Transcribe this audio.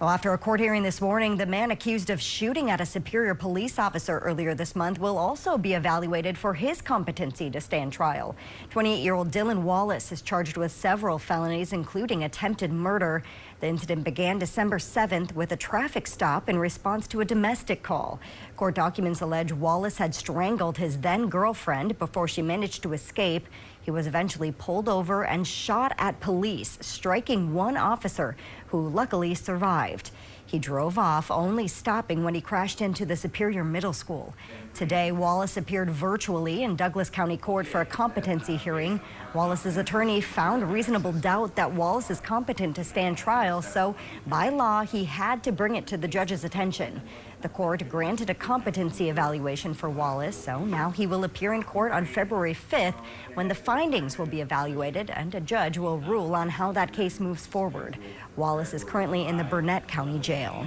Well, after a court hearing this morning, the man accused of shooting at a Superior police officer earlier this month will also be evaluated for his competency to stand trial. 28-year-old Dylan Wallace is charged with several felonies, including attempted murder. The incident began December 7th with a traffic stop in response to a domestic call. Court documents allege Wallace had strangled his then-girlfriend before she managed to escape. He was eventually pulled over and shot at police, striking one officer who luckily survived. He drove off, only stopping when he crashed into the Superior Middle School. Today, Wallace appeared virtually in Douglas County Court for a competency hearing. Wallace's attorney found reasonable doubt that Wallace is competent to stand trial, so by law, he had to bring it to the judge's attention. The court granted a competency evaluation for Wallace, so now he will appear in court on February 5th when the findings will be evaluated and a judge will rule on how that case moves forward. Wallace is currently in the Burnett County Jail.